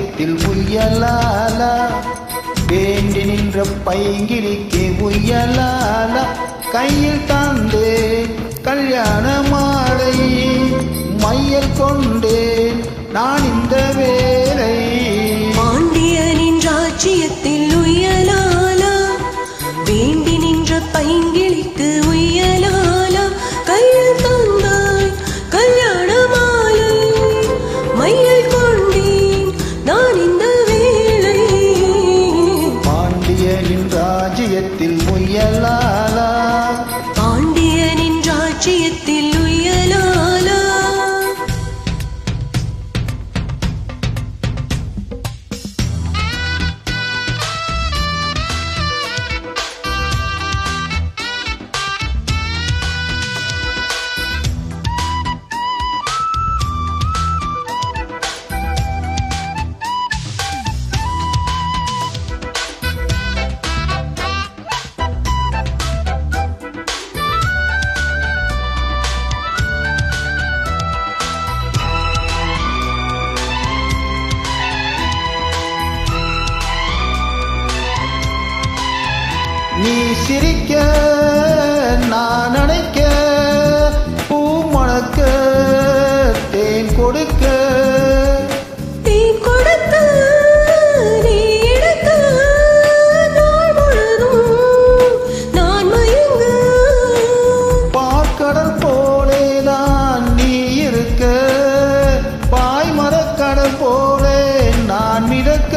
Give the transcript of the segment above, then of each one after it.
ராஜ்யத்தில் உய்யலாலா வேண்டி நின்ற பைங்கிலிக்கு உய்யலாலா கையில் தந்தேன் கல்யாண மாலை மையல் கொண்டேன் நான் இந்த வேலை பாண்டியனின் ராஜ்யத்தில் உய்யலாலா வேண்டி நின்ற பைங்கிலிக்கு உய்யலாலா கையில் தந்தாய் கல்யாண மாலை மையல் கொண்டேன் நான் இந்த வேளை பாண்டியனின் ராஜ்யத்தில் உய்யலாலா பாண்டியனின் ராஜ்யத்தில் உய்யலாலா நீ சிரிக்க நான் அணைக்க பூ மணக்க தேன் கொடுக்க தேன் கொடுக்க நீ எடுக்க நாள் முழுதும் நான் மயங்க பார்க்கடல் போலே நான் நீ இருக்க பாய்மரக்கடல் போலே நான் மிதக்க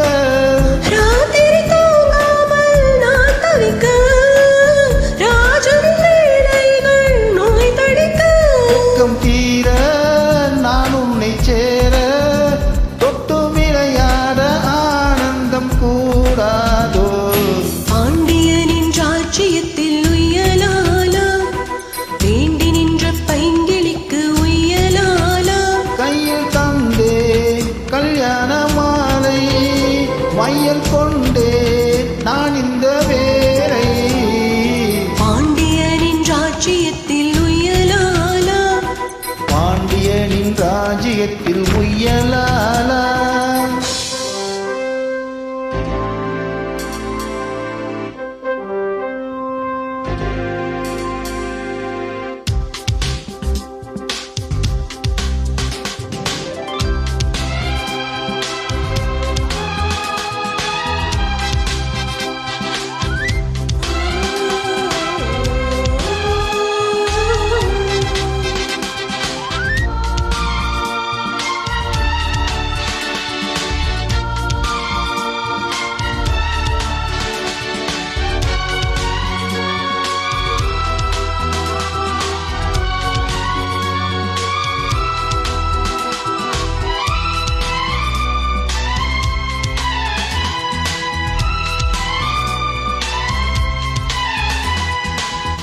ராத்திரி தூங்காமல் நான் தவிக்க ராஜனின் வேலைகள் நோய் தடிக்க துக்கம் தீர நான் உன்னை சேர தொட்டு விளையாட ஆனந்தம் கூடாதோ பாண்டியனின் ராஜ்யத்தில் உய்யலாலா வேண்டி நின்ற பைங்கிலிக்கு உய்யலாலா கையில் தந்தே கல்யாண மாலை மையல் கொண்டே நான் இந்த வேலை பாண்டியனின் ராஜ்யத்தில் உய்யலாலா பாண்டியனின் ராஜ்யத்தில் உய்யலாலா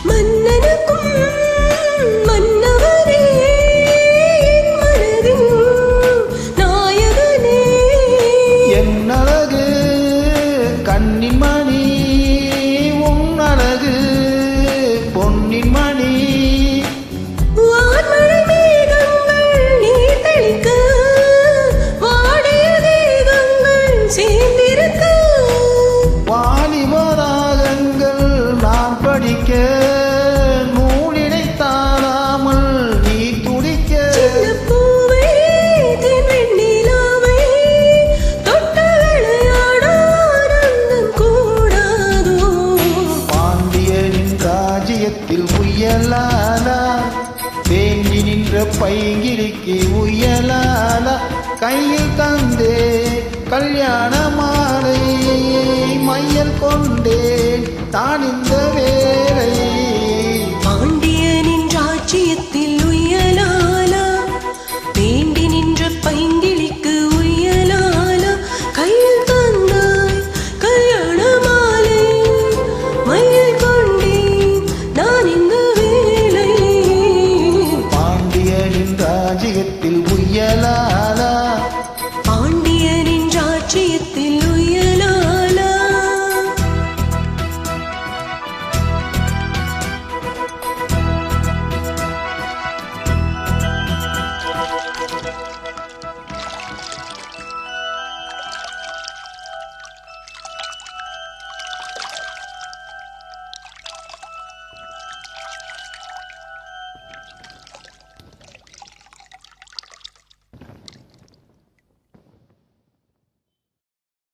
மன்னனுக்கும் மன்னவனே என் மனதின் நாயகனே என் அழகு கண்ணின் மணி உன் அழகு பொன்னின் மணி வான்மழை மேகங்கள் நீர் தெளிக்க வாடிய தேகங்கள் சேர்ந்திருக்க வாலிபராகங்கள் நான் படிக்க நூலினை தாழாமல் நீ துடிக்க பூவை தென் வெண்ணிலாவை தொட்டு விளையாட ஆனந்தம் கூடாதோ பாண்டியனின் ராஜ்யத்தில் உய்யலாலா வேண்டி நின்ற பைங்கிலிக்கு உய்யலாலா கையில் தந்தே கல்யாண மாலை மையல் கொண்டேன் நான் இந்த வேலை பாண்டியனின் ராஜ்யத்தில் உய்யலாலா வேண்டி நின்ற பைங்கிலிக்கு உய்யலாலா கையில் தந்தாய் கல்யாண மாலை மையல் கொண்டேன் நான் இந்த வேளை பாண்டியனின் ராஜ்யத்தில் உய்யலாலா